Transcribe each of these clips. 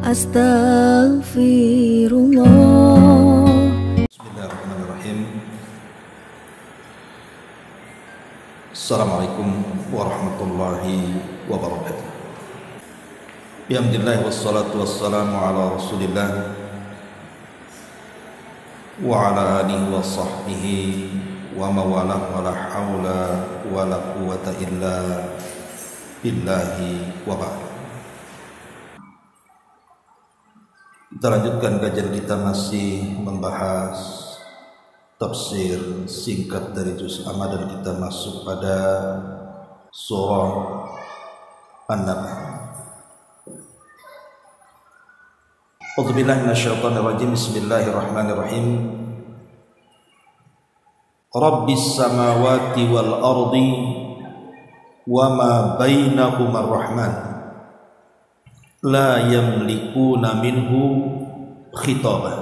Astaghfirullah. Bismillahirrahmanirrahim. Assalamualaikum warahmatullahi wabarakatuh. Bihamdillah wassalatu wassalamu ala rasulillah wa ala alihi wa sahbihi wa mawalah wa la hawla wa la quwata illa billahi wa ba'd. Kita lanjutkan kajian kita, masih membahas tafsir singkat dari juz amma, dan kita masuk pada surah An-Naba. A'udzubillahi minasyaitonir rajim. Bismillahirrahmanirrahim. Rabbis samawati wal ardi wa ma bainahuma ar-rahman la yamlikuna minhu khitaban.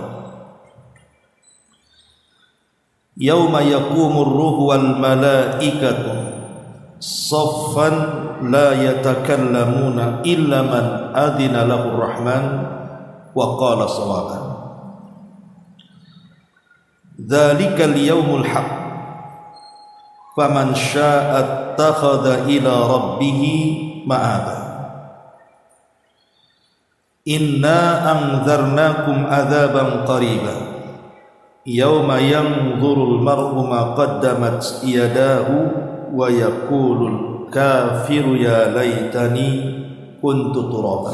Yauma yaqumur ruhu wal malaikatu saffan la yatakallamuna illa man adina lahu rahman wa qala sawaban. Dzalikal yaumul haq faman syaa'a attakhadha ila rabbih ma'aba. Inna anzarnakum adzaban qariba yauma yanzurul mar'u ma qaddamat yadahu wa yaqulul kafiru ya laitani kuntu turaba.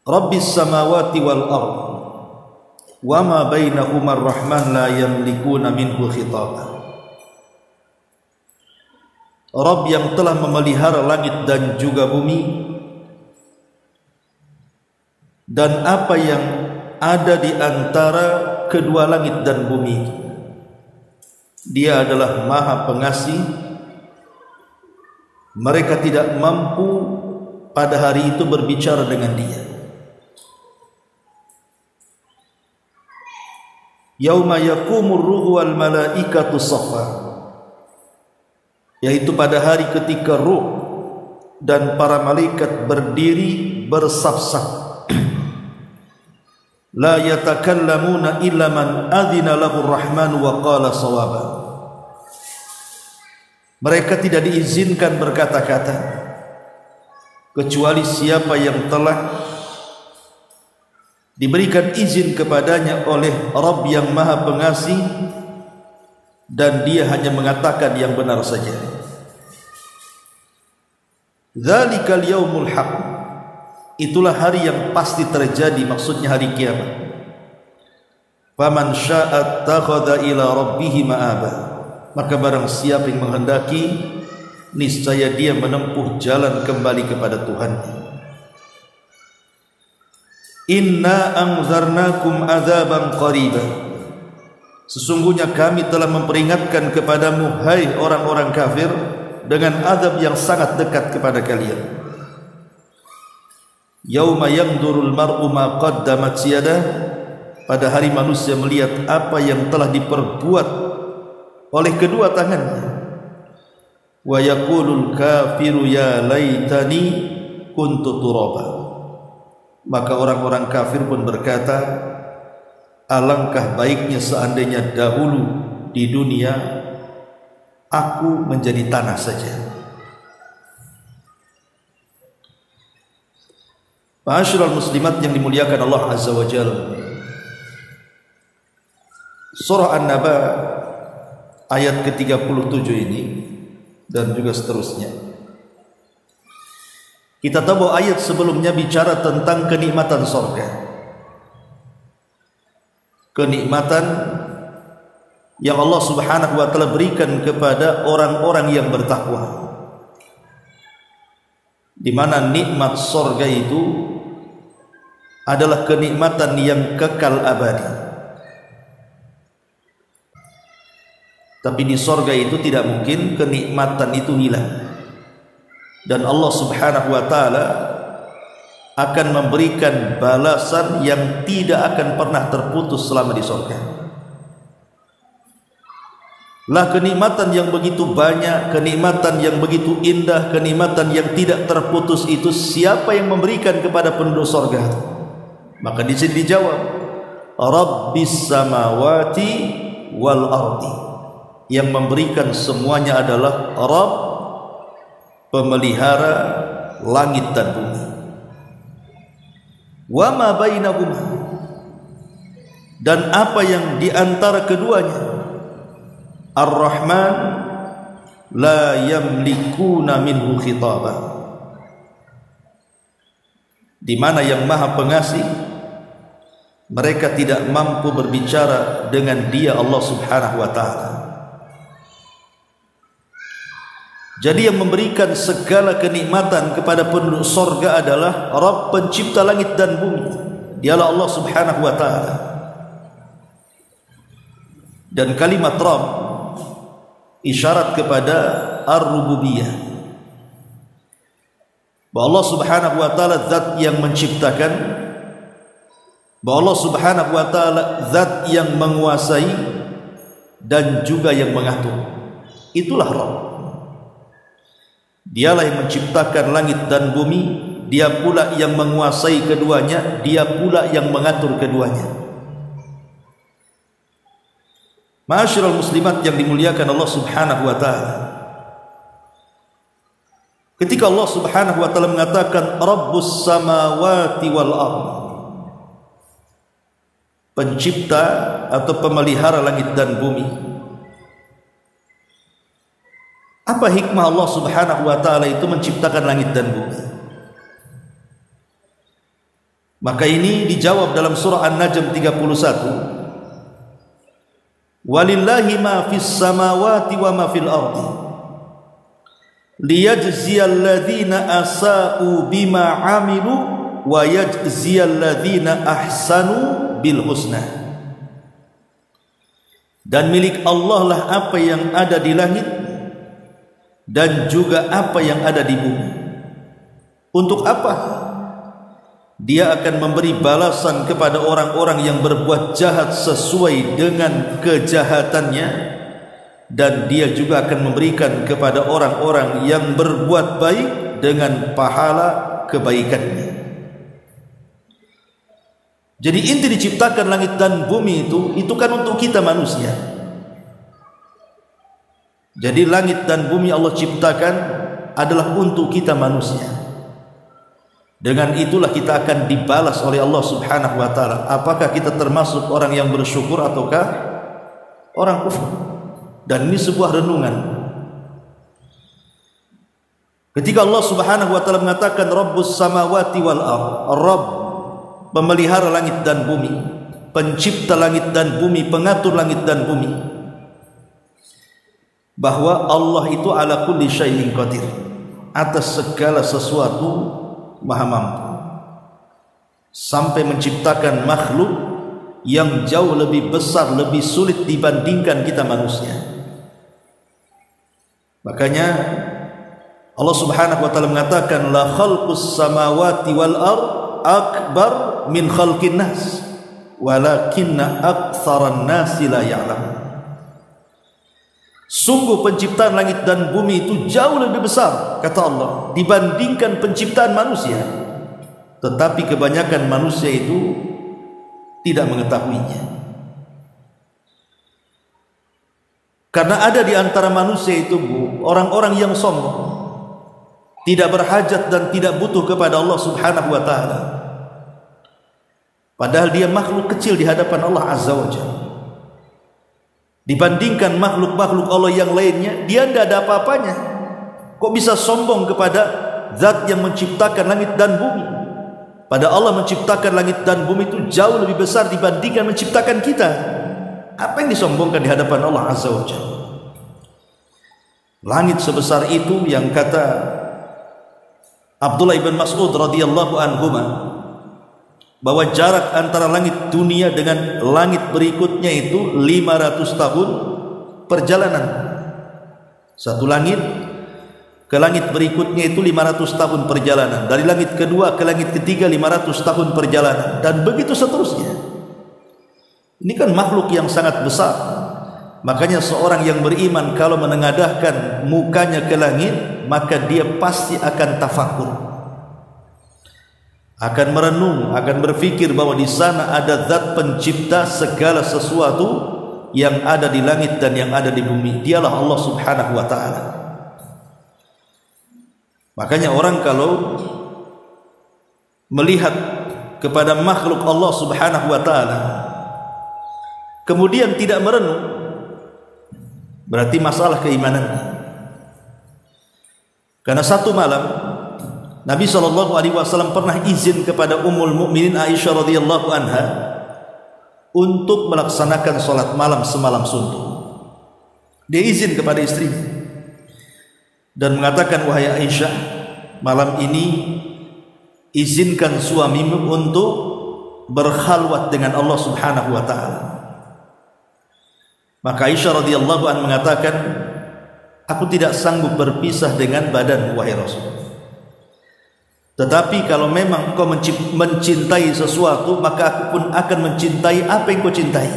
Rabbis samawati wal ard wa ma bainahuma ar-rahman la yamlikuna minhu khitaba. Rabb yang telah memelihara langit dan juga bumi dan apa yang ada di antara kedua langit dan bumi. Dia adalah Maha Pengasih. Mereka tidak mampu pada hari itu berbicara dengan Dia. Yauma yaqumur ruhu wal malaikatu shaffa, yaitu pada hari ketika ruh dan para malaikat berdiri bersaf-saf. La yatakallamuna illa man adina lahu rahman wa qala sawaba. Mereka tidak diizinkan berkata-kata kecuali siapa yang telah diberikan izin kepadanya oleh Rabb yang Maha Pengasih, dan Dia hanya mengatakan yang benar saja. Dzalikal yaumul haq, itulah hari yang pasti terjadi, maksudnya hari kiamat. Faman syaa'a attakhadha ila rabbih ma'aba, maka barang siapa yang menghendaki, niscaya dia menempuh jalan kembali kepada Tuhan. Inna anzarnakum adzaban qariba, sesungguhnya kami telah memperingatkan kepadamu hai orang-orang kafir dengan azab yang sangat dekat kepada kalian. Yauma yanzurul mar'u ma qaddamat yadah, pada hari manusia melihat apa yang telah diperbuat oleh kedua tangannya. Wa yaqulul kafiru ya laitani kuntu turaba, maka orang-orang kafir pun berkata, alangkah baiknya seandainya dahulu di dunia aku menjadi tanah saja. Ma'asyiral muslimat yang dimuliakan Allah Azza wa Jalla, surah An-Naba ayat ke-37 ini dan juga seterusnya. Kita tahu ayat sebelumnya bicara tentang kenikmatan surga, kenikmatan yang Allah Subhanahu wa taala berikan kepada orang-orang yang bertakwa, di mana nikmat surga itu adalah kenikmatan yang kekal abadi. Tapi di surga itu tidak mungkin kenikmatan itu hilang, dan Allah Subhanahu wa taala akan memberikan balasan yang tidak akan pernah terputus selama di surga. lah kenikmatan yang begitu banyak, kenikmatan yang begitu indah, kenikmatan yang tidak terputus itu siapa yang memberikan kepada penduduk surga? Maka di sini dijawab, Rabbis samawati wal ardi. Yang memberikan semuanya adalah Rabb, pemelihara langit dan bumi. Wa ma bainahuma, dan apa yang di antara keduanya. Ar-Rahman la yamlikuna minhu khitaba, di mana yang Maha Pengasih mereka tidak mampu berbicara dengan Dia Allah Subhanahu wa taala. Jadi yang memberikan segala kenikmatan kepada penduduk surga adalah Rabb pencipta langit dan bumi. Dialah Allah Subhanahu wa taala. Dan kalimat Rabb isyarat kepada ar-rububiyah, bahwa Allah Subhanahu wa taala zat yang menciptakan, bahwa Allah Subhanahu wa taala zat yang menguasai dan juga yang mengatur. Itulah Rabb. Dialah yang menciptakan langit dan bumi, Dia pula yang menguasai keduanya, Dia pula yang mengatur keduanya. Ma'asyiral muslimat yang dimuliakan Allah Subhanahu wa taala, ketika Allah Subhanahu wa taala mengatakan Rabbus samawati wal ardh, pencipta atau pemelihara langit dan bumi, apa hikmah Allah Subhanahu wa taala itu menciptakan langit dan bumi? Maka ini dijawab dalam surah An-Najm 31. Walillahi ma fis samawati wa ma fil ardi liyajziyal ladzina asa'u bima 'amilu wa yajziyal ladzina ahsanu bil husna. Dan milik Allah lah apa yang ada di langit dan juga apa yang ada di bumi. Untuk apa? Dia akan memberi balasan kepada orang-orang yang berbuat jahat sesuai dengan kejahatannya, dan dia juga akan memberikan kepada orang-orang yang berbuat baik dengan pahala kebaikannya. Jadi inti diciptakan langit dan bumi itu kan untuk kita manusia. Jadi langit dan bumi Allah ciptakan adalah untuk kita manusia. Dengan itulah kita akan dibalas oleh Allah Subhanahu wa taala. Apakah kita termasuk orang yang bersyukur ataukah orang kufur? Dan ini sebuah renungan. Ketika Allah Subhanahu wa taala mengatakan Rabbus samawati wal ardh, Rabb pemelihara langit dan bumi, pencipta langit dan bumi, pengatur langit dan bumi, bahwa Allah itu ala kulli syai'in qadir, atas segala sesuatu Maha mampu, sampai menciptakan makhluk yang jauh lebih besar, lebih sulit dibandingkan kita manusia. Makanya Allah Subhanahu wa taala mengatakan la khalqus samawati wal ardh akbar min khalqin nas walakinna aktsaran nasi la ya'lamun. Sungguh penciptaan langit dan bumi itu jauh lebih besar, kata Allah, dibandingkan penciptaan manusia. Tetapi kebanyakan manusia itu tidak mengetahuinya. Karena ada di antara manusia itu, orang-orang yang sombong, tidak berhajat dan tidak butuh kepada Allah Subhanahu wa taala. Padahal dia makhluk kecil di hadapan Allah Azza wa Jalla. Dibandingkan makhluk-makhluk Allah yang lainnya, dia tidak ada apa-apanya. Kok bisa sombong kepada zat yang menciptakan langit dan bumi? Padahal Allah menciptakan langit dan bumi itu jauh lebih besar dibandingkan menciptakan kita. Apa yang disombongkan di hadapan Allah Azza wa Jalla? Langit sebesar itu, yang kata Abdullah ibn Mas'ud radhiyallahu anhuma, bahwa jarak antara langit dunia dengan langit berikutnya itu 500 tahun perjalanan. Satu langit ke langit berikutnya itu 500 tahun perjalanan. Dari langit kedua ke langit ketiga 500 tahun perjalanan, dan begitu seterusnya. Ini kan makhluk yang sangat besar. Makanya seorang yang beriman kalau menengadahkan mukanya ke langit, maka dia pasti akan tafakur, akan merenung, akan berfikir bahwa di sana ada zat pencipta segala sesuatu yang ada di langit dan yang ada di bumi. Dialah Allah Subhanahu wa ta'ala. Makanya orang kalau melihat kepada makhluk Allah Subhanahu wa ta'ala kemudian tidak merenung, berarti masalah keimanannya. Karena satu malam Nabi SAW pernah izin kepada Ummul Mukminin Aisyah radhiyallahu anha untuk melaksanakan sholat malam semalam suntuk. Dia izin kepada istri dan mengatakan, wahai Aisyah, malam ini izinkan suamimu untuk berkhalwat dengan Allah Subhanahu wa ta'ala. Maka Aisyah radhiyallahu anha mengatakan, aku tidak sanggup berpisah dengan badan wahai Rasul. Tetapi kalau memang kau mencintai sesuatu, maka aku pun akan mencintai apa yang kau cintai.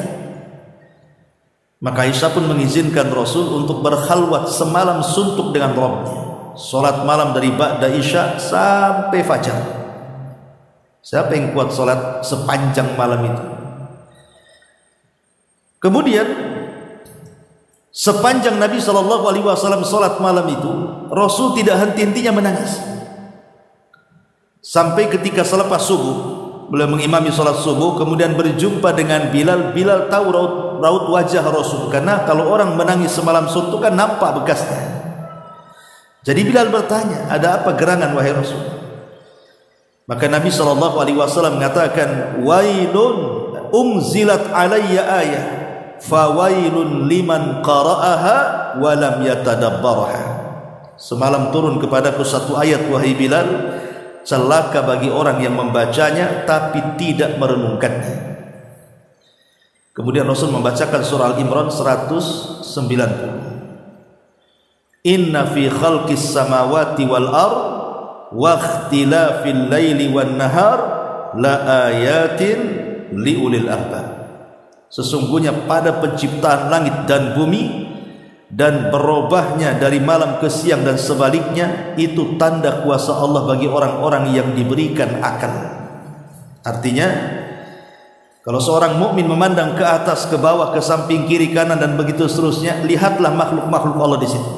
Maka Aisyah pun mengizinkan Rasul untuk berkhalwat semalam suntuk dengan Rabbnya. Salat malam dari ba'da Isya sampai fajar. Siapa yang kuat salat sepanjang malam itu? Kemudian sepanjang Nabi SAW salat malam itu, Rasul tidak henti-hentinya menangis. Sampai ketika selepas subuh, beliau mengimami salat subuh, kemudian berjumpa dengan Bilal. Bilal tahu raut wajah Rasul, karena kalau orang menangis semalam suntuk kan nampak bekasnya. Jadi Bilal bertanya, ada apa gerangan wahai Rasul? Maka Nabi SAW mengatakan, wailun umzilat alayya ayah, fawailun liman qara'aha wa lam yatadabbarha. Semalam turun kepadaku satu ayat wahai Bilal, celaka bagi orang yang membacanya tapi tidak merenungkannya. Kemudian Rasul membacakan surah Al-Imran 190. Inna fi khalqis samawati wal ard wa ikhtilafil laili wan nahar la ayatin liulil albab. Sesungguhnya pada penciptaan langit dan bumi dan berubahnya dari malam ke siang dan sebaliknya, itu tanda kuasa Allah bagi orang-orang yang diberikan akal. Artinya, kalau seorang mukmin memandang ke atas, ke bawah, ke samping, kiri, kanan dan begitu seterusnya, lihatlah makhluk-makhluk Allah di situ.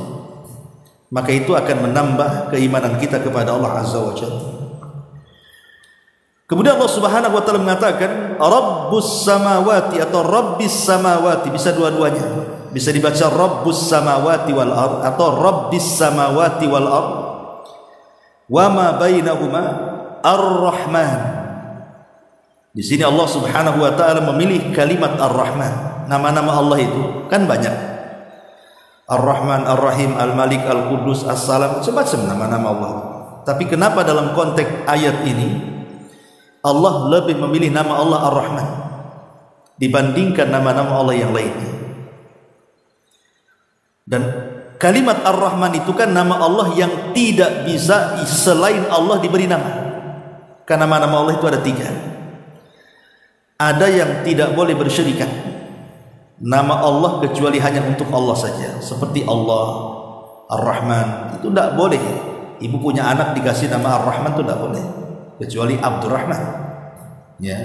Maka itu akan menambah keimanan kita kepada Allah Azza wa Jalla. Kemudian Allah Subhanahu wa taala mengatakan Rabbus samawati atau Rabbis samawati, bisa dua-duanya. Bisa dibaca Rabbus samawati wal ard atau Rabbis samawati wal ard. Wa ma bainahuma Ar-Rahman. Di sini Allah Subhanahu wa taala memilih kalimat Ar-Rahman. Nama-nama Allah itu kan banyak. Ar-Rahman, Ar-Rahim, Al-Malik, Al-Qudus, As-Salam, macam-macam nama-nama Allah. Tapi kenapa dalam konteks ayat ini Allah lebih memilih nama Allah Ar-Rahman dibandingkan nama-nama Allah yang lainnya? Dan kalimat Ar-Rahman itu kan nama Allah yang tidak bisa selain Allah diberi nama. Karena nama-nama Allah itu ada 3. Ada yang tidak boleh bersyirikan, nama Allah kecuali hanya untuk Allah saja. Seperti Allah Ar-Rahman, itu tidak boleh. Ibu punya anak dikasih nama Ar-Rahman itu tidak boleh, kecuali Abdurrahman. Ya.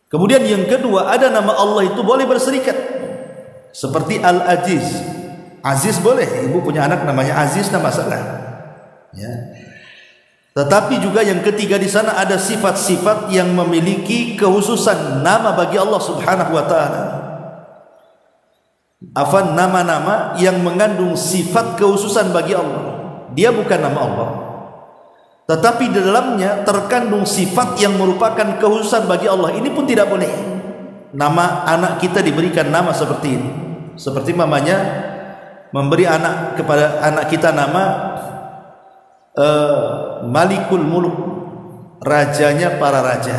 Kemudian yang kedua, ada nama Allah itu boleh berserikat. Seperti Al-Aziz. Aziz boleh, ibu punya anak namanya Aziz, tidak masalah. Ya. Tetapi juga yang ketiga di sana ada sifat-sifat yang memiliki kekhususan nama bagi Allah Subhanahu wa taala. Apa nama-nama yang mengandung sifat kekhususan bagi Allah. Dia bukan nama Allah, tetapi di dalamnya terkandung sifat yang merupakan kekhususan bagi Allah. Ini pun tidak boleh. Nama anak kita diberikan nama seperti ini. Seperti mamanya memberi anak kepada anak kita nama Malikul Muluk, rajanya para raja,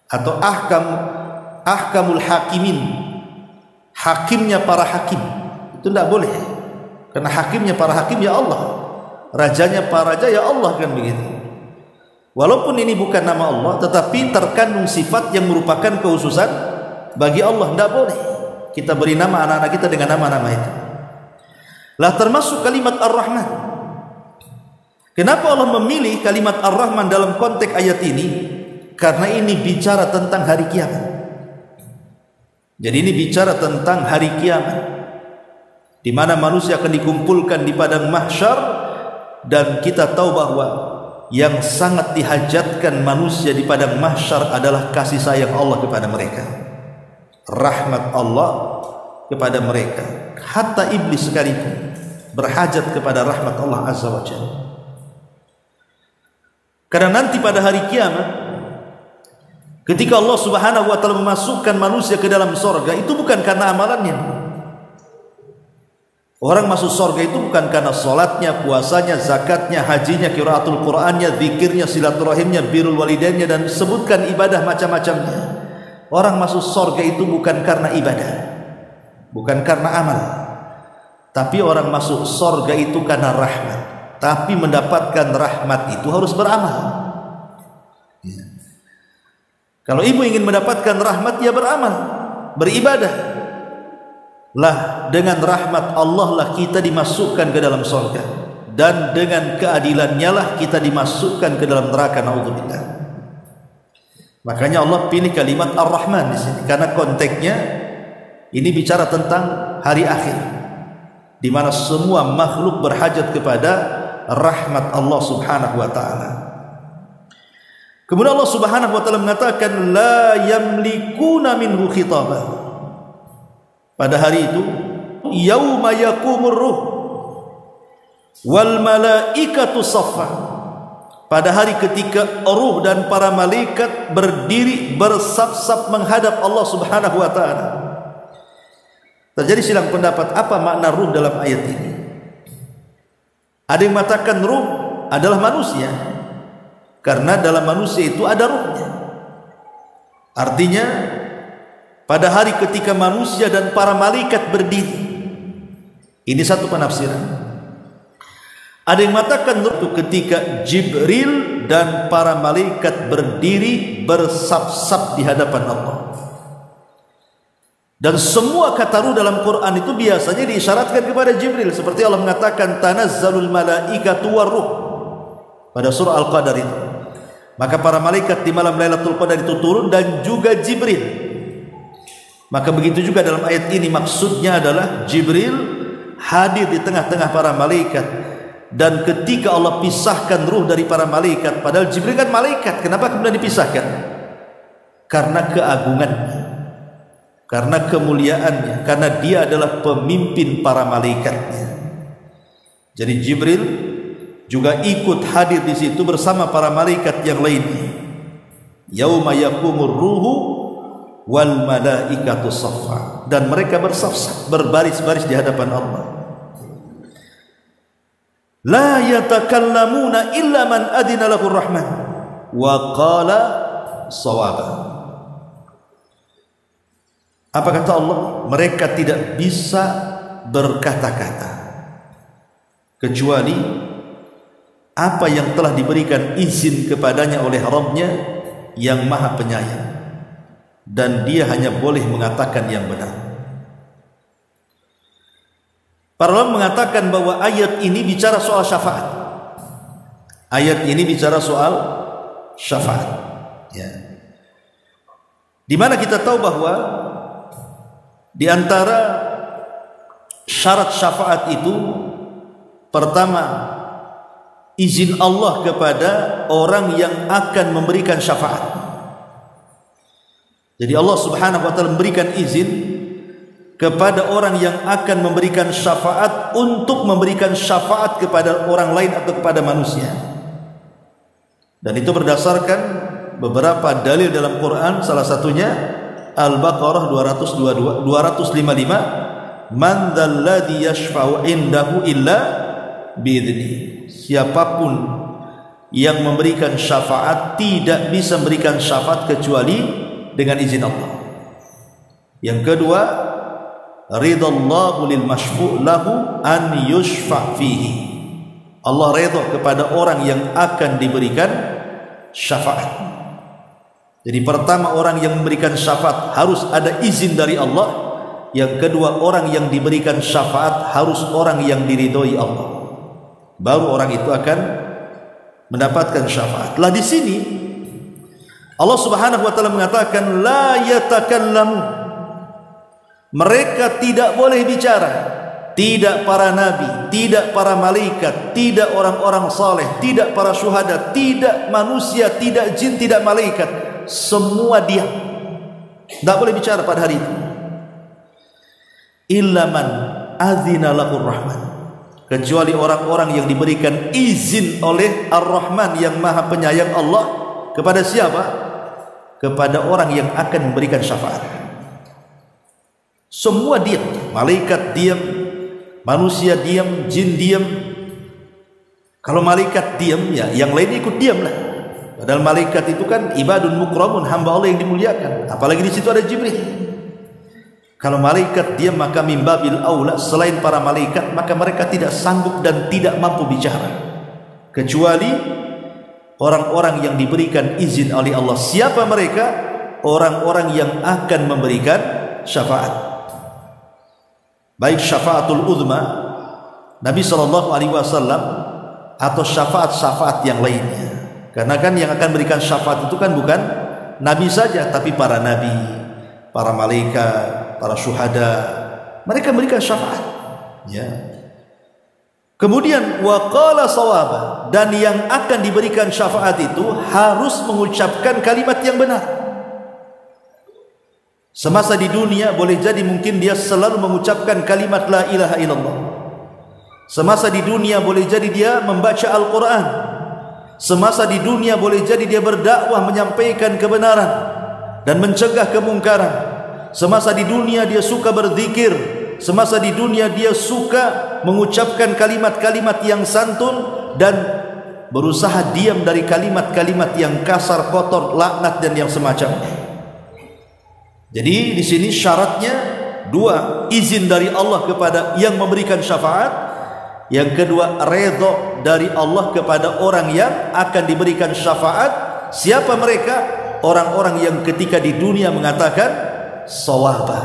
atau Ahkamul Hakimin, hakimnya para hakim. Itu tidak boleh, karena hakimnya para hakim ya Allah, rajanya para raja ya Allah, kan begitu. Walaupun ini bukan nama Allah, tetapi terkandung sifat yang merupakan kekhususan bagi Allah, tidak boleh kita beri nama anak-anak kita dengan nama-nama itu. Lah termasuk kalimat Ar-Rahman. Kenapa Allah memilih kalimat Ar-Rahman dalam konteks ayat ini? Karena ini bicara tentang hari kiamat. Jadi ini bicara tentang hari kiamat, di mana manusia akan dikumpulkan di padang mahsyar, dan kita tahu bahwa yang sangat dihajatkan manusia di padang mahsyar adalah kasih sayang Allah kepada mereka, rahmat Allah kepada mereka. Hatta iblis sekalipun berhajat kepada rahmat Allah Azza wa Jalla. Karena nanti pada hari kiamat, ketika Allah Subhanahu wa taala memasukkan manusia ke dalam sorga, itu bukan karena amalannya. Orang masuk sorga itu bukan karena sholatnya, puasanya, zakatnya, hajinya, qiraatul Qur'annya, zikirnya, silaturahimnya, birrul walidainnya, dan sebutkan ibadah macam-macamnya. Orang masuk sorga itu bukan karena ibadah, bukan karena amal, tapi orang masuk sorga itu karena rahmat. Tapi mendapatkan rahmat itu harus beramal. Kalau ibu ingin mendapatkan rahmat, ya beramal, beribadah. Lah dengan rahmat Allah lah kita dimasukkan ke dalam surga, dan dengan keadilannya lah kita dimasukkan ke dalam neraka, naudzubillah. Makanya Allah pilih kalimat Ar-Rahman di sini, karena konteksnya ini bicara tentang hari akhir, di mana semua makhluk berhajat kepada rahmat Allah Subhanahu wa taala. Kemudian Allah Subhanahu wa taala mengatakan la yamlikuna minhu khitaba. Pada hari itu, yauma yaqumur ruh wal malaikatu saffa. Pada hari ketika ruh dan para malaikat berdiri bersaf-saf menghadap Allah Subhanahu wa taala. Terjadi silang pendapat apa makna ruh dalam ayat ini. Ada yang mengatakan ruh adalah manusia, karena dalam manusia itu ada ruhnya. Artinya pada hari ketika manusia dan para malaikat berdiri, ini satu penafsiran. Ada yang mengatakan ruh ketika Jibril dan para malaikat berdiri bersaf-saf di hadapan Allah. Dan semua kata ruh dalam Quran itu biasanya diisyaratkan kepada Jibril, seperti Allah mengatakan tanazzalul malaikatu warruh pada surah Al-Qadar itu. Maka para malaikat di malam Lailatul Qadar itu turun, dan juga Jibril. Maka begitu juga dalam ayat ini, maksudnya adalah Jibril hadir di tengah-tengah para malaikat. Dan ketika Allah pisahkan ruh dari para malaikat, padahal Jibril kan malaikat, kenapa kemudian dipisahkan? Karena keagungannya, karena kemuliaannya, karena dia adalah pemimpin para malaikatnya. Jadi Jibril juga ikut hadir di situ bersama para malaikat yang lainnya. Yauma yaqumur ruhu wal malaikatu saffa, dan mereka bersaf-saf, berbaris-baris di hadapan Allah. La yatakallamuna illa man adina lahu rahman wa qala shawaba. Apa kata Allah? Mereka tidak bisa berkata-kata kecuali apa yang telah diberikan izin kepadanya oleh Rabb-Nya yang Maha Penyayang, dan dia hanya boleh mengatakan yang benar. Para ulama mengatakan bahwa ayat ini bicara soal syafaat. Ayat ini bicara soal syafaat, ya. Di mana kita tahu bahwa di antara syarat syafaat itu, pertama, izin Allah kepada orang yang akan memberikan syafaat. Jadi Allah Subhanahu wa taala memberikan izin kepada orang yang akan memberikan syafaat untuk memberikan syafaat kepada orang lain atau kepada manusia. Dan itu berdasarkan beberapa dalil dalam Quran, salah satunya Al-Baqarah 255, man dzalladzi yashfa'u indahu illa bi'idznih. Siapapun yang memberikan syafaat tidak bisa memberikan syafaat kecuali dengan izin Allah. Yang kedua, ridallahu lil masyfu' lahu an yushfa' fihi. Allah redha kepada orang yang akan diberikan syafaat. Jadi pertama, orang yang memberikan syafaat harus ada izin dari Allah. Yang kedua, orang yang diberikan syafaat harus orang yang diridhoi Allah. Baru orang itu akan mendapatkan syafaat. Lah di sini Allah Subhanahu wa taala mengatakan la yatakallamu. Mereka tidak boleh bicara. Tidak para nabi, tidak para malaikat, tidak orang-orang saleh, tidak para syuhada, tidak manusia, tidak jin, tidak malaikat. Semua diam. Tidak boleh bicara pada hari itu. Illa man adzina lahur rahman, kecuali orang-orang yang diberikan izin oleh Ar-Rahman yang Maha Penyayang Allah. Kepada siapa? Kepada orang yang akan memberikan syafaat. Semua diam. Malaikat diam, manusia diam, jin diam. Kalau malaikat diam, ya yang lain ikut diam lah. Padahal malaikat itu kan ibadun mukramun, hamba Allah yang dimuliakan. Apalagi di situ ada Jibril. Kalau malaikat diam, maka mimbabil aula, selain para malaikat, maka mereka tidak sanggup dan tidak mampu bicara. Kecuali orang-orang yang diberikan izin oleh Allah. Siapa mereka? Orang-orang yang akan memberikan syafaat. Baik syafaatul uzma Nabi SAW atau syafaat-syafaat yang lainnya. Karena kan yang akan memberikan syafaat itu kan bukan Nabi saja, tapi para Nabi, para malaikat, para syuhada, mereka memberikan syafaat. Ya. Kemudian waqala sawaba, dan yang akan diberikan syafaat itu harus mengucapkan kalimat yang benar. Semasa di dunia boleh jadi mungkin dia selalu mengucapkan kalimat la ilaha illallah. Semasa di dunia boleh jadi dia membaca Al-Quran. Semasa di dunia boleh jadi dia berdakwah, menyampaikan kebenaran dan mencegah kemungkaran. Semasa di dunia dia suka berzikir. Semasa di dunia dia suka mengucapkan kalimat-kalimat yang santun dan berusaha diam dari kalimat-kalimat yang kasar, kotor, laknat dan yang semacamnya. Jadi di sini syaratnya dua, izin dari Allah kepada yang memberikan syafaat. Yang kedua, redha dari Allah kepada orang yang akan diberikan syafaat. Siapa mereka? Orang-orang yang ketika di dunia mengatakan shawaba.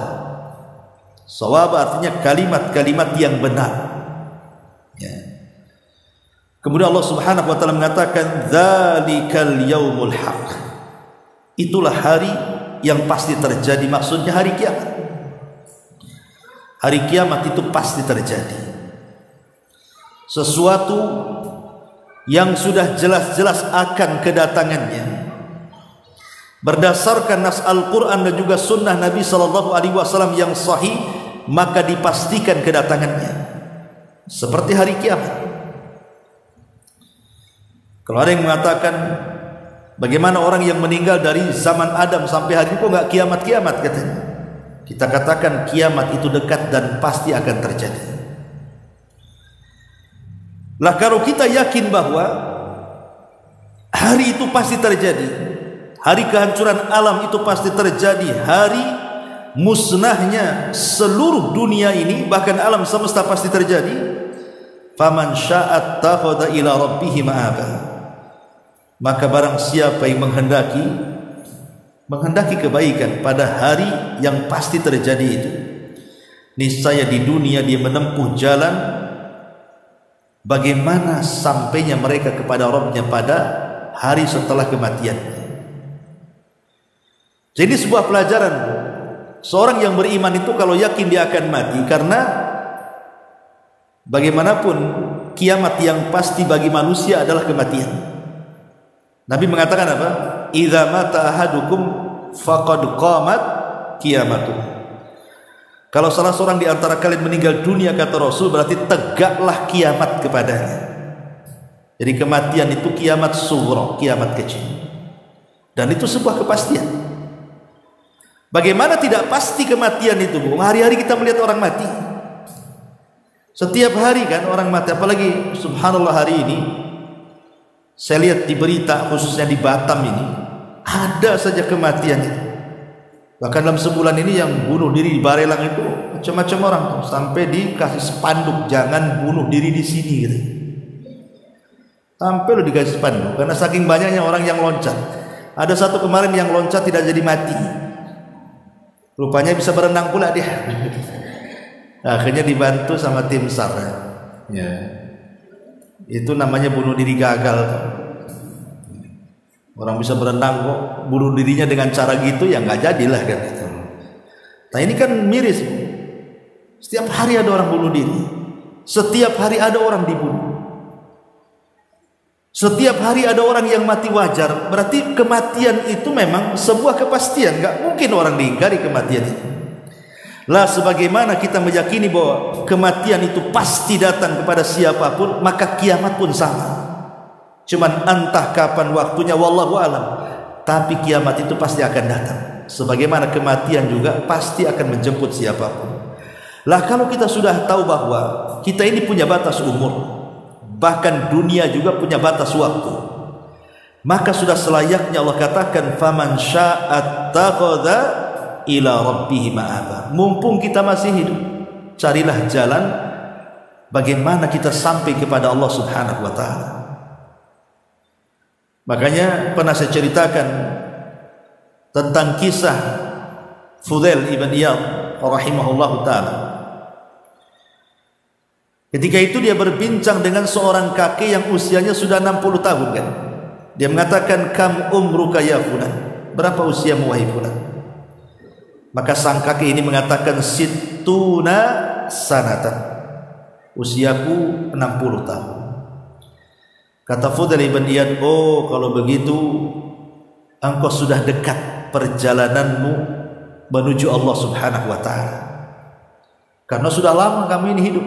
Shawaba artinya kalimat-kalimat yang benar. Ya. Kemudian Allah Subhanahu wa taala mengatakan dzalikal yaumul haq. Itulah hari yang pasti terjadi, maksudnya hari kiamat. Hari kiamat itu pasti terjadi. Sesuatu yang sudah jelas-jelas akan kedatangannya. Berdasarkan nas Al-Quran dan juga sunnah Nabi SAW yang sahih, maka dipastikan kedatangannya. Seperti hari kiamat. Kalau ada yang mengatakan, bagaimana orang yang meninggal dari zaman Adam sampai hari ini kok nggak kiamat-kiamat katanya. Kita katakan kiamat itu dekat dan pasti akan terjadi. Lah kalau kita yakin bahwa hari itu pasti terjadi, hari kehancuran alam itu pasti terjadi, hari musnahnya seluruh dunia ini, bahkan alam semesta pasti terjadi, faman sya'at takhadha ila rabbih ma'aba, maka barang siapa yang menghendaki kebaikan pada hari yang pasti terjadi itu, niscaya di dunia dia menempuh jalan bagaimana sampainya mereka kepada Rabbnya pada hari setelah kematiannya. Jadi sebuah pelajaran, seorang yang beriman itu kalau yakin dia akan mati, karena bagaimanapun kiamat yang pasti bagi manusia adalah kematian. Nabi mengatakan apa? Idza mata ahadukum faqad qamat qiyamatuh. Kalau salah seorang di antara kalian meninggal dunia, kata Rasul, berarti tegaklah kiamat kepadanya. Jadi kematian itu kiamat sughra, kiamat kecil. Dan itu sebuah kepastian. Bagaimana tidak pasti kematian itu, Bu? Hari-hari kita melihat orang mati. Setiap hari kan orang mati. Apalagi subhanallah hari ini saya lihat di berita, khususnya di Batam ini, ada saja kematian itu. Bahkan dalam sebulan ini yang bunuh diri di Barelang itu macam-macam orang tuh, sampai dikasih spanduk jangan bunuh diri di sini gitu. Sampai lo dikasih spanduk karena saking banyaknya orang yang loncat. Ada satu kemarin yang loncat tidak jadi mati. Rupanya bisa berenang pula dia. Akhirnya dibantu sama tim SAR. Ya. Itu namanya bunuh diri gagal. Orang bisa berenang kok bunuh dirinya dengan cara gitu ya nggak jadilah kan itu. Nah ini kan miris. Setiap hari ada orang bunuh diri. Setiap hari ada orang dibunuh. Setiap hari ada orang yang mati wajar. Berarti kematian itu memang sebuah kepastian. Gak mungkin orang diingkari kematian itu. Lah sebagaimana kita meyakini bahwa kematian itu pasti datang kepada siapapun, maka kiamat pun sama. Cuman entah kapan waktunya, wallahu alam. Tapi kiamat itu pasti akan datang. Sebagaimana kematian juga pasti akan menjemput siapapun. Lah kalau kita sudah tahu bahwa kita ini punya batas umur, bahkan dunia juga punya batas waktu, maka sudah selayaknya Allah katakan faman sya'at takhadha ila rabbih ma'aba. Mumpung kita masih hidup, carilah jalan bagaimana kita sampai kepada Allah Subhanahu wa taala. Makanya pernah saya ceritakan tentang kisah Fudail ibn Iyad rahimahullahu taala. Ketika itu dia berbincang dengan seorang kakek yang usianya sudah 60 tahun kan. Dia mengatakan, kam umruka ya fulan, berapa usiamu wahai fulan? Maka sang kakek ini mengatakan, sittuna sanatan, usiaku 60 tahun. Kata Fudail ibn Iyad, oh kalau begitu engkau sudah dekat perjalananmu menuju Allah Subhanahu wa taala. Karena sudah lama kamu ini hidup.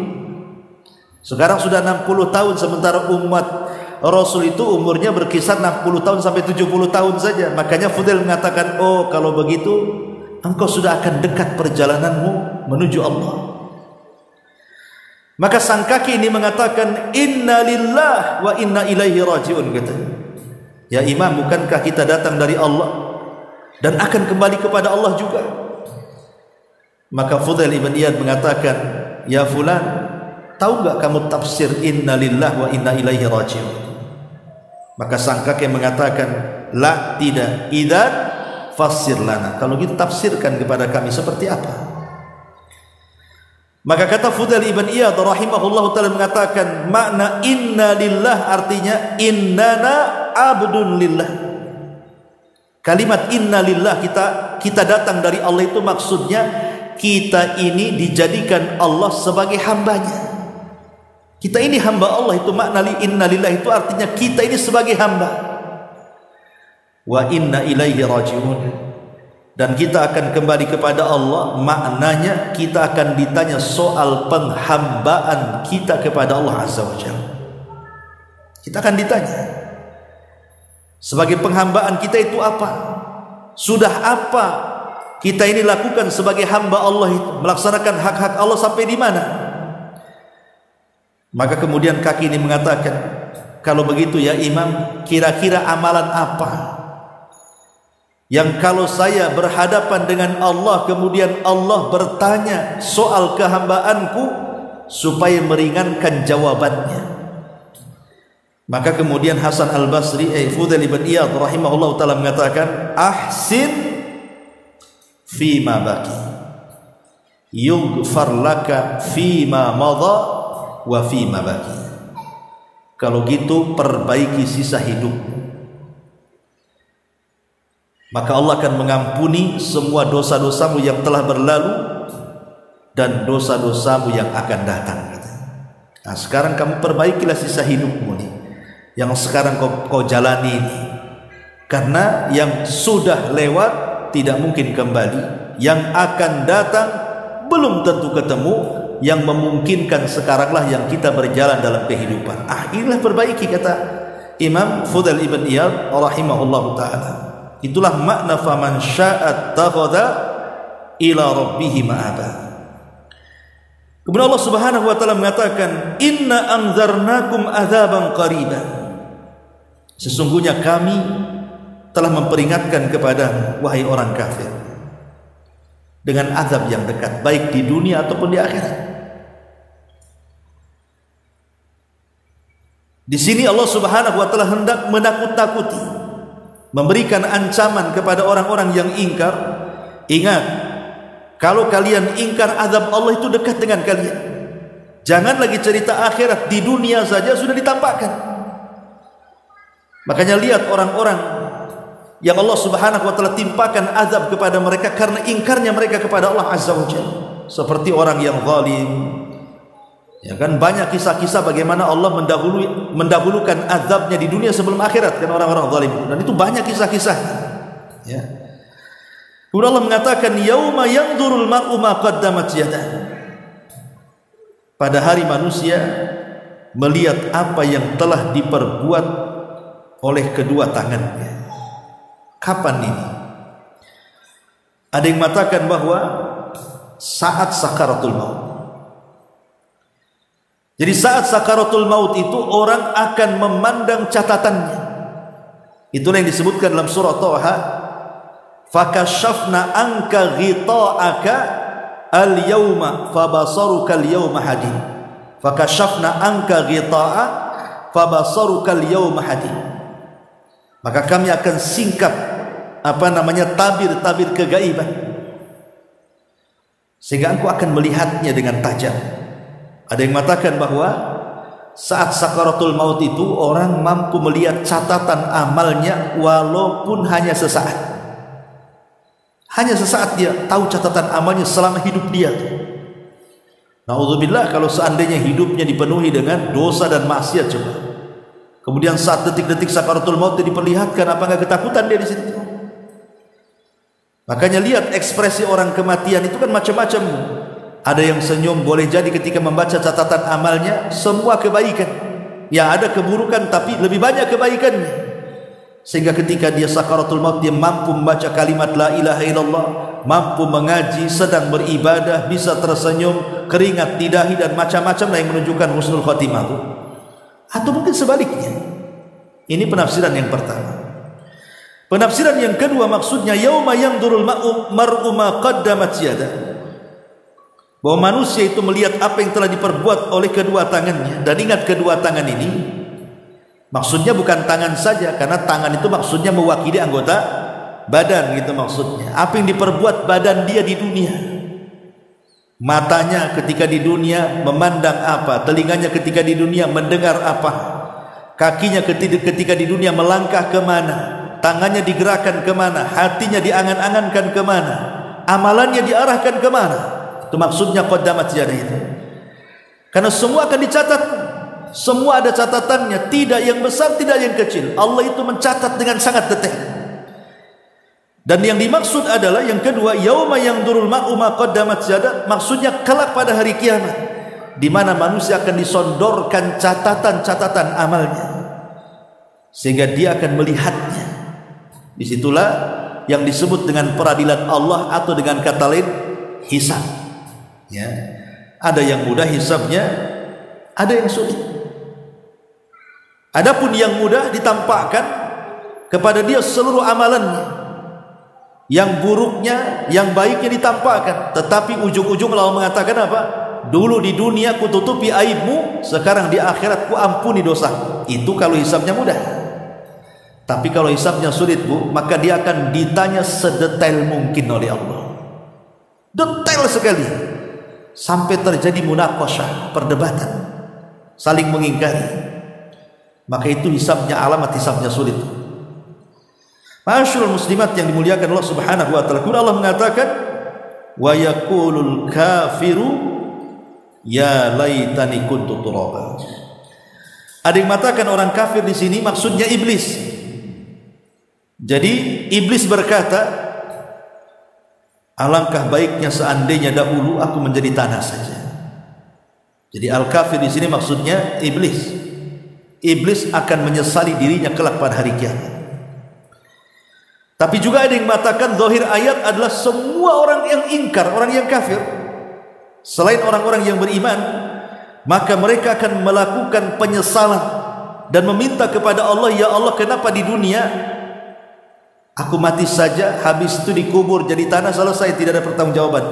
Sekarang sudah 60 tahun, sementara umat Rasul itu umurnya berkisar 60 tahun sampai 70 tahun saja. Makanya Fudail mengatakan, oh kalau begitu engkau sudah akan dekat perjalananmu menuju Allah. Maka sang kakek ini mengatakan, inna lillah wa inna ilaihi rajiun, katanya. Ya imam, bukankah kita datang dari Allah dan akan kembali kepada Allah juga? Maka Fudail ibn Iyad mengatakan, ya fulan, tahu enggak kamu tafsir inna lillah wa inna ilaihi rajiun? Maka sang kakek mengatakan, la, tidak. Idzan fassir lana, kalau gitu tafsirkan kepada kami seperti apa? Maka kata Fudail ibn Iyad rahimahullahu taala mengatakan, makna inna lillah artinya innana abdun lillah. Kalimat inna lillah, kita datang dari Allah, itu maksudnya kita ini dijadikan Allah sebagai hambanya. Kita ini hamba Allah, itu makna inna lillah itu artinya kita ini sebagai hamba. Wa inna ilaihi rajiun, dan kita akan kembali kepada Allah, maknanya kita akan ditanya soal penghambaan kita kepada Allah Azza wa Jalla. Kita akan ditanya sebagai penghambaan kita itu apa? Sudah apa kita ini lakukan sebagai hamba Allah itu, melaksanakan hak-hak Allah sampai di mana? Maka kemudian kaki ini mengatakan, kalau begitu ya imam, kira-kira amalan apa yang kalau saya berhadapan dengan Allah, kemudian Allah bertanya soal kehambaanku supaya meringankan jawabannya? Maka kemudian Hasan al-Basri, Fudail ibn Iyad rahimahullah ta'ala mengatakan, ahsin fima baki yughfar laka fima madha wa fima baki. Kalau gitu perbaiki sisa hidupmu, maka Allah akan mengampuni semua dosa-dosamu yang telah berlalu dan dosa-dosamu yang akan datang. Nah sekarang kamu perbaikilah sisa hidupmu nih, yang sekarang kau jalani ini. Karena yang sudah lewat tidak mungkin kembali, yang akan datang belum tentu ketemu, yang memungkinkan sekaranglah yang kita berjalan dalam kehidupan. Inilah perbaiki, kata Imam Fudail ibn Iyad rahimahullahu ta'ala. Itulah makna faman sya'at takhadha ila rabbih ma'aba. Kemudian Allah Subhanahu wa taala mengatakan, inna anzarnakum adzaban qariban, sesungguhnya kami telah memperingatkan kepadamu wahai orang kafir dengan azab yang dekat, baik di dunia ataupun di akhirat. Di sini Allah Subhanahu wa taala hendak menakut-nakuti memberikan ancaman kepada orang-orang yang ingkar. Ingat, kalau kalian ingkar, azab Allah itu dekat dengan kalian. Jangan lagi cerita akhirat, di dunia saja sudah ditampakkan. Makanya lihat orang-orang yang Allah Subhanahu wa taala timpakan azab kepada mereka karena ingkarnya mereka kepada Allah Azza wa Jalla. Seperti orang yang zalim. Ya kan, banyak kisah-kisah bagaimana Allah mendahulukan azabnya di dunia sebelum akhirat kan orang-orang zalim. Dan itu banyak kisah-kisah. Ya. Kemudian Allah mengatakan yauma yanzurul mar'u ma qaddamat yadah. Pada hari manusia melihat apa yang telah diperbuat oleh kedua tangannya. Kapan ini? Ada yang mengatakan bahwa saat sakaratul maut. Jadi saat sakaratul maut itu orang akan memandang catatannya. Itulah yang disebutkan dalam surah Thaha, fakashafna anka ghita'aka al-yawma fabasaruka al-yawma hadid. Fakashafna anka ghita'a fabasaruka al-yawma hadid. Maka kami akan singkap tabir-tabir kegaiban, sehingga engkau akan melihatnya dengan tajam. Ada yang mengatakan bahwa saat sakaratul maut itu orang mampu melihat catatan amalnya walaupun hanya sesaat. Hanya sesaat dia tahu catatan amalnya selama hidup dia. Na'udzubillah, kalau seandainya hidupnya dipenuhi dengan dosa dan maksiat coba. Kemudian saat detik-detik sakaratul maut diperlihatkan, apa enggak ketakutan dia di situ? Makanya lihat ekspresi orang kematian itu kan macam-macam. Ada yang senyum, boleh jadi ketika membaca catatan amalnya semua kebaikan. Ya, ada keburukan tapi lebih banyak kebaikannya. Sehingga ketika dia sakaratul maut dia mampu membaca kalimat la ilaha illallah, mampu mengaji, sedang beribadah, bisa tersenyum, keringat di dahi dan macam-macam yang menunjukkan husnul khotimah. Atau mungkin sebaliknya. Ini penafsiran yang pertama. Penafsiran yang kedua maksudnya yauma yanzurul mar'u ma qaddamat yadah. Bahwa manusia itu melihat apa yang telah diperbuat oleh kedua tangannya. Dan ingat, kedua tangan ini maksudnya bukan tangan saja, karena tangan itu maksudnya mewakili anggota badan gitu maksudnya. Apa yang diperbuat badan dia di dunia. Matanya ketika di dunia memandang apa, telinganya ketika di dunia mendengar apa, kakinya ketika di dunia melangkah kemana, tangannya digerakkan kemana, hatinya diangan-angankan kemana, amalannya diarahkan kemana. Itu maksudnya qaddamat yadah itu. Karena semua akan dicatat, semua ada catatannya, tidak yang besar, tidak yang kecil. Allah itu mencatat dengan sangat detail. Dan yang dimaksud adalah yang kedua, yauma yanzurul mar'u ma qaddamat yadah, maksudnya kelak pada hari kiamat, di mana manusia akan disodorkan catatan-catatan amalnya, sehingga dia akan melihatnya. Disitulah yang disebut dengan peradilan Allah, atau dengan kata lain hisab. Ya, ada yang mudah hisabnya, ada yang sulit. Adapun yang mudah ditampakkan kepada dia seluruh amalannya, yang buruknya, yang baiknya ditampakkan. Tetapi ujung-ujung Allah mengatakan apa? Dulu di dunia ku tutupi aibmu, sekarang di akhirat ku ampuni dosa. Itu kalau hisabnya mudah. Tapi kalau hisabnya sulit, Bu, maka dia akan ditanya sedetail mungkin oleh Allah. Detail sekali. Sampai terjadi munaqashah, perdebatan, saling mengingkari. Maka itu hisabnya, alamat hisabnya sulit. Ma'asyiral muslimat yang dimuliakan Allah Subhanahu wa taala, Allah mengatakan wa yaqulul kafiru ya laitani kuntu turaba. Ada yang mengatakan orang kafir di sini maksudnya iblis. Jadi iblis berkata, alangkah baiknya seandainya dahulu aku menjadi tanah saja. Jadi al-kafir di sini maksudnya iblis. Iblis akan menyesali dirinya kelak pada hari kiamat. Tapi juga ada yang mengatakan zahir ayat adalah semua orang yang ingkar, orang yang kafir, selain orang-orang yang beriman, maka mereka akan melakukan penyesalan dan meminta kepada Allah, ya Allah, kenapa di dunia aku mati saja, habis itu dikubur jadi tanah, selesai, tidak ada pertanggungjawaban.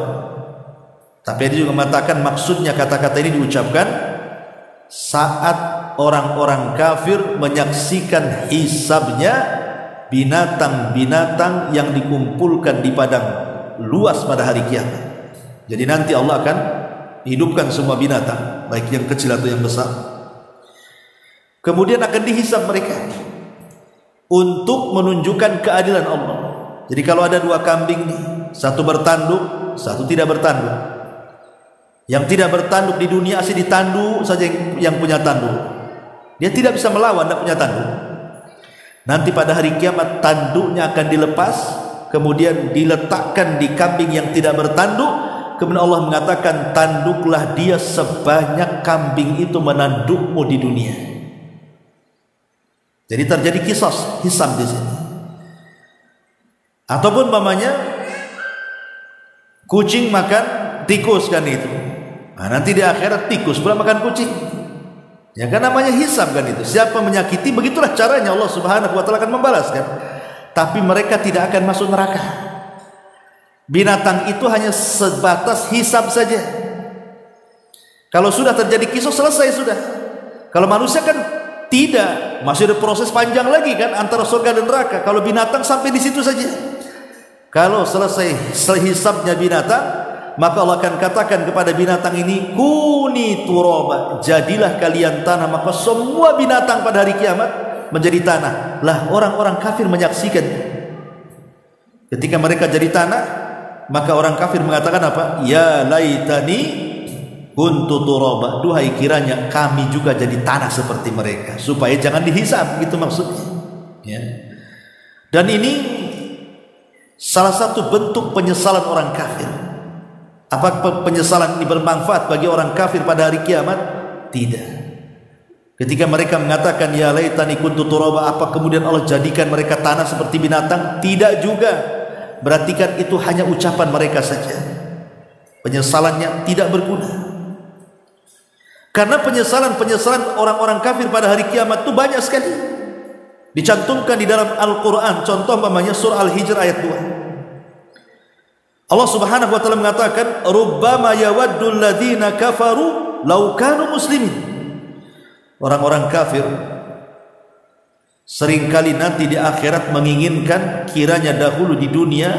Tapi dia juga mengatakan maksudnya kata-kata ini diucapkan saat orang-orang kafir menyaksikan hisabnya binatang-binatang yang dikumpulkan di padang luas pada hari kiamat. Jadi nanti Allah akan hidupkan semua binatang, baik yang kecil atau yang besar. Kemudian akan dihisab mereka untuk menunjukkan keadilan Allah. Jadi kalau ada dua kambing nih, satu bertanduk, satu tidak bertanduk. Yang tidak bertanduk di dunia asli ditanduk saja yang punya tanduk. Dia tidak bisa melawan, tidak punya tanduk. Nanti pada hari kiamat tanduknya akan dilepas, kemudian diletakkan di kambing yang tidak bertanduk. Kemudian Allah mengatakan, tanduklah dia sebanyak kambing itu menandukmu di dunia. Jadi terjadi kisos, hisab di sini. Ataupun mamanya kucing makan tikus kan itu. Nah, nanti di akhirat tikus pula makan kucing. Ya kan namanya hisab kan itu. Siapa menyakiti, begitulah caranya Allah Subhanahu wa taala akan membalaskan. Tapi mereka tidak akan masuk neraka. Binatang itu hanya sebatas hisab saja. Kalau sudah terjadi kisos, selesai sudah. Kalau manusia kan tidak, masih ada proses panjang lagi kan antara surga dan neraka. Kalau binatang sampai di situ saja. Kalau selesai hisabnya binatang, maka Allah akan katakan kepada binatang ini, kuni turaba, jadilah kalian tanah. Maka semua binatang pada hari kiamat menjadi tanah. Lah orang-orang kafir menyaksikan. Ketika mereka jadi tanah, maka orang kafir mengatakan apa? Ya laitani kuntu turaba, duhai kiranya kami juga jadi tanah seperti mereka, supaya jangan dihisab, gitu maksudnya. Ya. Dan ini salah satu bentuk penyesalan orang kafir. Apakah penyesalan ini bermanfaat bagi orang kafir pada hari kiamat? Tidak. Ketika mereka mengatakan ya laitani kuntu turaba, apa kemudian Allah jadikan mereka tanah seperti binatang? Tidak juga. Berarti kan itu hanya ucapan mereka saja. Penyesalannya tidak berguna. Karena penyesalan orang-orang kafir pada hari kiamat itu banyak sekali. Dicantumkan di dalam Al-Quran. Contoh umpamanya surah Al-Hijr ayat 2. Allah Subhanahu wa taala mengatakan, rubbama yawaddul ladzina kafaru law kanu muslimin. Orang-orang kafir seringkali nanti di akhirat menginginkan kiranya dahulu di dunia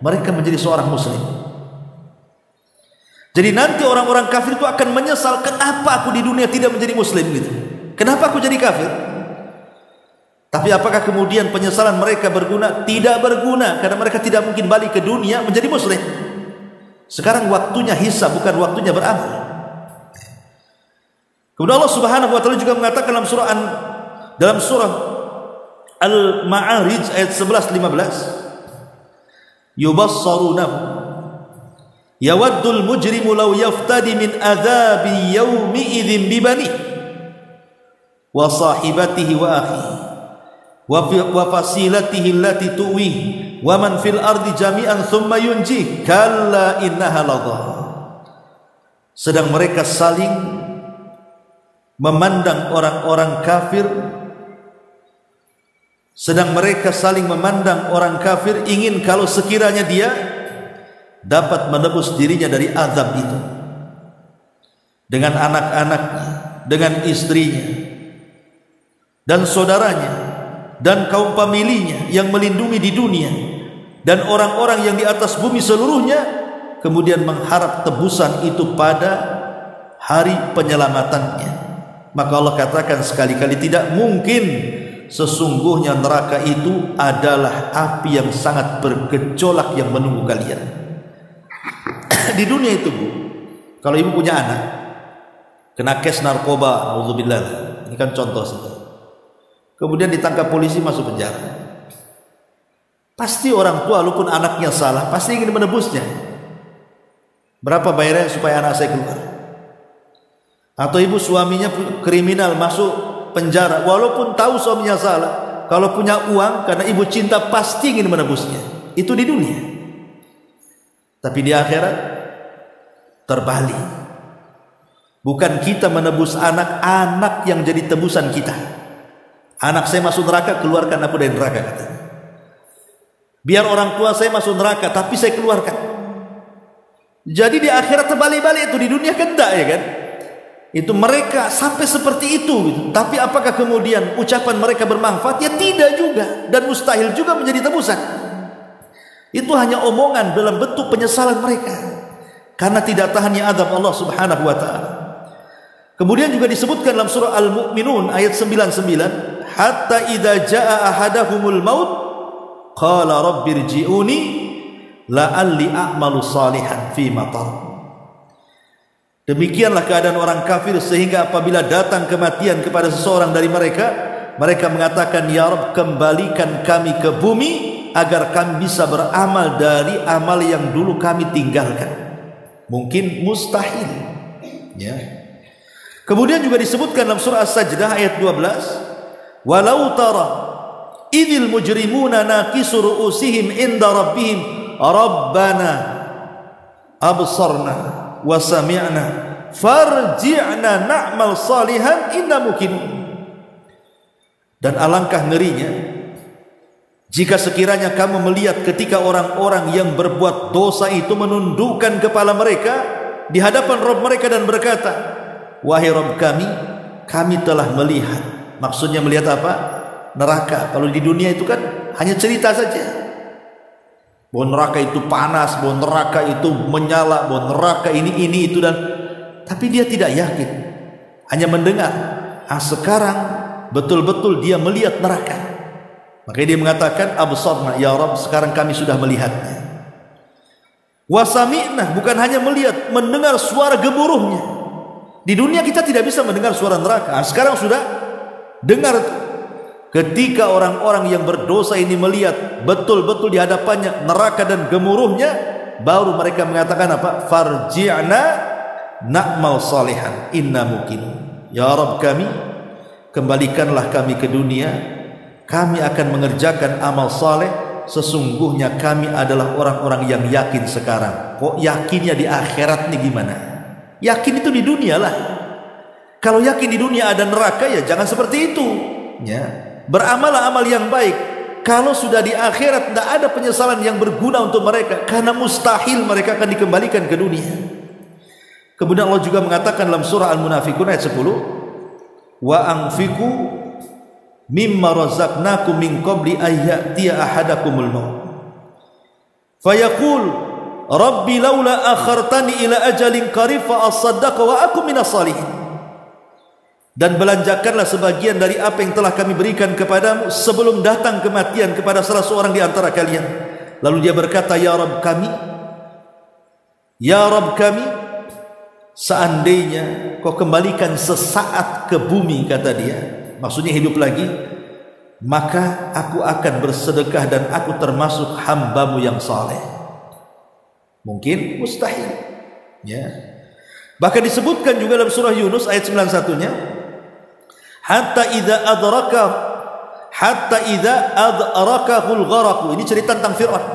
mereka menjadi seorang muslim. Jadi nanti orang-orang kafir itu akan menyesal, kenapa aku di dunia tidak menjadi muslim gitu. Kenapa aku jadi kafir? Tapi apakah kemudian penyesalan mereka berguna? Tidak berguna, karena mereka tidak mungkin balik ke dunia menjadi muslim. Sekarang waktunya hisab, bukan waktunya beramal. Kemudian Allah Subhanahu wa taala juga mengatakan dalam surah Al-Ma'arij ayat 11-15, yubassarunahu yawaddul mujrimu law yaftadi min adzabi yaumi idzin bibani wa sahibatihi wa akhihi wa fasilatihi allati tuwih wa man fil ardi jami'an thumma yunjih kalla innaha ladha. Sedang mereka saling memandang orang-orang kafir, sedang mereka saling memandang orang kafir, ingin kalau sekiranya dia dapat menebus dirinya dari azab itu dengan anak-anaknya, dengan istrinya dan saudaranya dan kaum familinya yang melindungi di dunia dan orang-orang yang di atas bumi seluruhnya, kemudian mengharap tebusan itu pada hari penyelamatannya. Maka Allah katakan sekali-kali tidak mungkin, sesungguhnya neraka itu adalah api yang sangat bergejolak yang menunggu kalian. Di dunia itu Bu, kalau ibu punya anak kena kes narkoba, auzubillah, ini kan contoh saja, kemudian ditangkap polisi, masuk penjara, pasti orang tua walaupun anaknya salah pasti ingin menebusnya. Berapa bayarnya supaya anak saya keluar? Atau ibu suaminya kriminal masuk penjara, walaupun tahu suaminya salah, kalau punya uang karena ibu cinta pasti ingin menebusnya. Itu di dunia. Tapi di akhirat terbalik. Bukan kita menebus anak yang jadi tebusan kita. Anak saya masuk neraka, keluarkan aku dari neraka katanya. Biar orang tua saya masuk neraka, tapi saya keluarkan. Jadi di akhirat terbalik-balik, itu di dunia kan enggak, ya kan? Itu mereka sampai seperti itu gitu. Tapi apakah kemudian ucapan mereka bermanfaat? Ya tidak juga, dan mustahil juga menjadi tebusan. Itu hanya omongan dalam bentuk penyesalan mereka karena tidak tahannya azab Allah Subhanahu wa taala. Kemudian juga disebutkan dalam surah Al-Mu'minun ayat 99, hatta idza jaa ahadahumul maut qala rabbirji'uni la'alli a'malu salihan fi ma tarak. Demikianlah keadaan orang kafir, sehingga apabila datang kematian kepada seseorang dari mereka, mereka mengatakan, ya Rabb, kembalikan kami ke bumi agar kami bisa beramal dari amal yang dulu kami tinggalkan. Mungkin mustahil, ya. Kemudian juga disebutkan dalam surah As-Sajdah ayat 12, walau tara idil mujrimuna naqisu ru'usihim inda rabbihim rabbana absarna wa sami'na farji'na na'mal salihan inna muqinun. Dan alangkah ngerinya jika sekiranya kamu melihat ketika orang-orang yang berbuat dosa itu menundukkan kepala mereka di hadapan Rabb mereka dan berkata, wahai Rabb kami telah melihat. Maksudnya melihat apa? Neraka. Kalau di dunia itu kan hanya cerita saja, bahwa neraka itu panas, bahwa neraka itu menyala, bahwa neraka ini itu dan, tapi dia tidak yakin, hanya mendengar. Sekarang betul-betul dia melihat neraka. Makanya dia mengatakan absarna, ya Rabb, sekarang kami sudah melihatnya. Wasami'na, bukan hanya melihat, mendengar suara gemuruhnya. Di dunia kita tidak bisa mendengar suara neraka. Sekarang sudah dengar. Ketika orang-orang yang berdosa ini melihat betul-betul di hadapannya neraka dan gemuruhnya, baru mereka mengatakan apa? Farji'na na'mal salihan inna muqinun. Ya Rabb kembalikanlah kami ke dunia, kami akan mengerjakan amal saleh, sesungguhnya kami adalah orang-orang yang yakin sekarang. Kok yakinnya di akhirat nih gimana? Yakin itu di dunia lah. Kalau yakin di dunia ada neraka, ya jangan seperti itu, ya. Beramallah amal yang baik. Kalau sudah di akhirat tidak ada penyesalan yang berguna untuk mereka, karena mustahil mereka akan dikembalikan ke dunia. Kemudian Allah juga mengatakan dalam surah Al-Munafiqun ayat 10, wa anfiqu mimma razaqnakum min qabli ayyatiya ahadakumul maut fayaqul rabbi laula akhartani ila ajalin qarib fa asaddaqa wa akum minas salihin. Dan belanjakanlah sebagian dari apa yang telah kami berikan kepadamu sebelum datang kematian kepada salah seorang di antara kalian. Lalu dia berkata, ya Rabb kami, seandainya kau kembalikan sesaat ke bumi, kata dia, maksudnya hidup lagi, maka aku akan bersedekah dan aku termasuk hambamu yang saleh. Mungkin mustahil, ya. Bahkan disebutkan juga dalam surah Yunus ayat 91-nya, hatta idza adrakahul gharaq. Ini cerita tentang Fir'aun.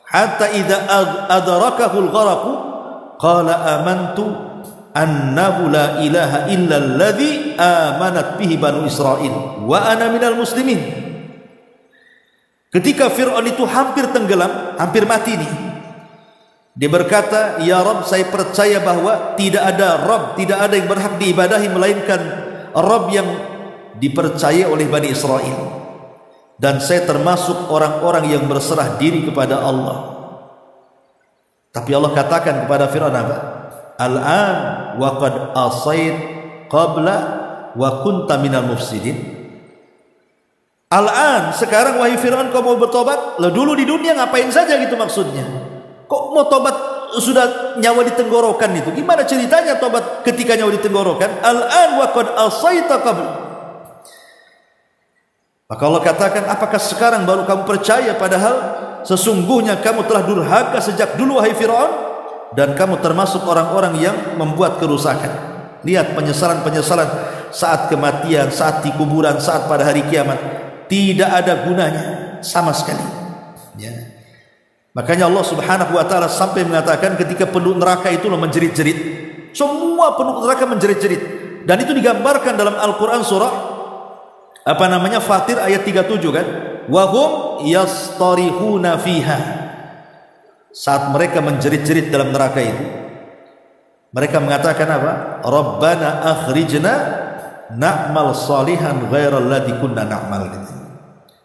Hatta idza adrakahul gharaq qala amantu annahu la ilaha illa alladhi amanat bihi banu Israil wa ana minal muslimin. Ketika Fir'aun itu hampir tenggelam, hampir mati nih, dia berkata, ya Rabb, saya percaya bahwa tidak ada Rabb, tidak ada yang berhak diibadahi melainkan Rabb yang dipercaya oleh Bani Israel, dan saya termasuk orang-orang yang berserah diri kepada Allah. Tapi Allah katakan kepada Fir'aun apa? Al-an wa qad asait qabla wa kunta minal mufsidin. Al-an, sekarang wahai Fir'aun kau mau bertobat? Lah dulu di dunia ngapain saja gitu maksudnya? Kok mau tobat sudah nyawa di tenggorokan itu? Gimana ceritanya tobat ketika nyawa di tenggorokan? Al-an wa qad asaita qabl. Maka Allah katakan, apakah sekarang baru kamu percaya, padahal sesungguhnya kamu telah durhaka sejak dulu wahai Fir'aun, dan kamu termasuk orang-orang yang membuat kerusakan. Lihat penyesalan-penyesalan saat kematian, saat di kuburan, saat pada hari kiamat, tidak ada gunanya sama sekali, ya. Makanya Allah Subhanahu wa taala sampai mengatakan ketika penduduk neraka itu menjerit-jerit. Semua penduduk neraka menjerit-jerit. Dan itu digambarkan dalam Al-Qur'an surah Fatir ayat 37 kan? Wa hum yastarihuna fiha. Saat mereka menjerit-jerit dalam neraka itu, Mereka mengatakan apa? Rabbana akhrijna na'mal salihan ghairal ladzi kunna na'mal.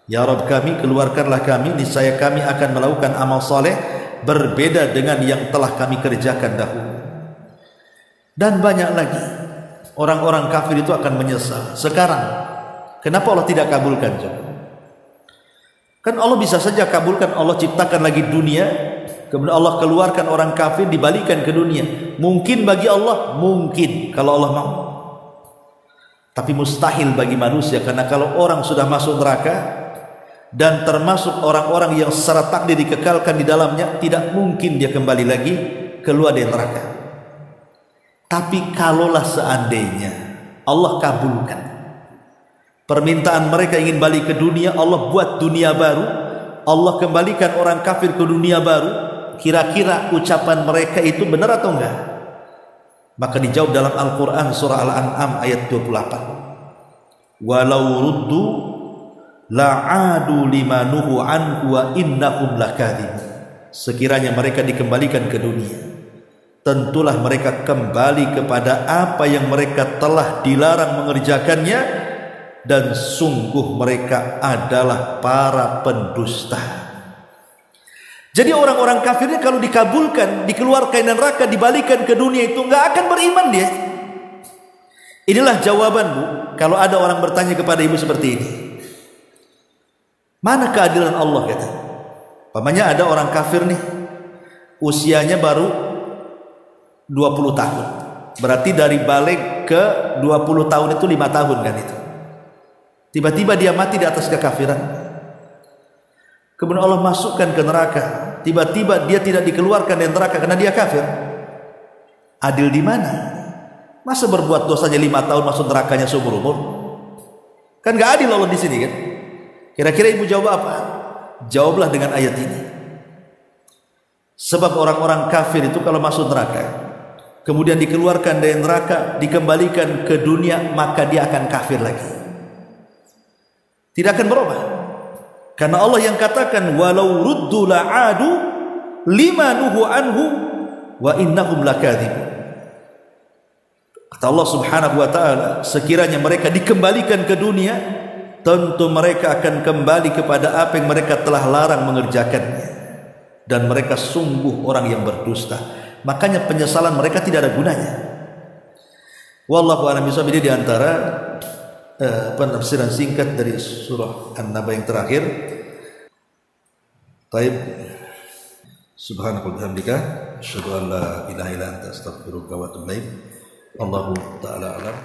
Ya Rabb kami, keluarkanlah kami, niscaya kami akan melakukan amal saleh berbeda dengan yang telah kami kerjakan dahulu. Dan banyak lagi orang-orang kafir itu akan menyesal. Sekarang kenapa Allah tidak kabulkan? Kan Allah bisa saja kabulkan, Allah ciptakan lagi dunia, kemudian Allah keluarkan orang kafir, dibalikan ke dunia. Mungkin bagi Allah, mungkin kalau Allah mau. Tapi mustahil bagi manusia, karena kalau orang sudah masuk neraka dan termasuk orang-orang yang secara takdir dikekalkan di dalamnya, tidak mungkin dia kembali lagi keluar dari neraka. Tapi kalaulah seandainya Allah kabulkan permintaan mereka ingin balik ke dunia, Allah buat dunia baru, Allah kembalikan orang kafir ke dunia baru, kira-kira ucapan mereka itu benar atau enggak? Maka dijawab dalam Al-Quran surah Al-An'am ayat 28. Walau ruddu la'adu limanuhu anhu wa innahum lakadzibun. Sekiranya mereka dikembalikan ke dunia, tentulah mereka kembali kepada apa yang mereka telah dilarang mengerjakannya, dan sungguh mereka adalah para pendusta. Jadi orang-orang kafirnya kalau dikabulkan, dikeluarkan dari neraka, dibalikan ke dunia, itu nggak akan beriman dia. Inilah jawaban, Bu, kalau ada orang bertanya kepada ibu seperti ini. Mana keadilan Allah, kata. Pamannya ada orang kafir nih, usianya baru 20 tahun. Berarti dari balik ke 20 tahun itu 5 tahun kan itu. Tiba-tiba dia mati di atas kekafiran. Kemudian Allah masukkan ke neraka. Tiba-tiba dia tidak dikeluarkan dari neraka karena dia kafir. Adil di mana? Masa berbuat dosanya 5 tahun masuk nerakanya seumur umur? Kan gak adil Allah di sini kan? Kira-kira ibu jawab apa? Jawablah dengan ayat ini. Sebab orang-orang kafir itu kalau masuk neraka, kemudian dikeluarkan dari neraka, dikembalikan ke dunia, maka dia akan kafir lagi. Tidak akan berubah. Karena Allah yang katakan walau ruddu la'adu lima nuhu anhu wa innahum lakadzibun. Kata Allah Subhanahu wa taala, sekiranya mereka dikembalikan ke dunia, tentu mereka akan kembali kepada apa yang mereka telah larang mengerjakannya, dan mereka sungguh orang yang berdusta. Makanya penyesalan mereka tidak ada gunanya. Wallahu a'lam bishawab. Ini di antara penafsiran singkat dari surah An-Naba yang terakhir. Taib. Subhanallah bihamdika asyhadu an la ilaha illa anta astaghfiruka wa atubu ilaik. Allahu ta'ala alam.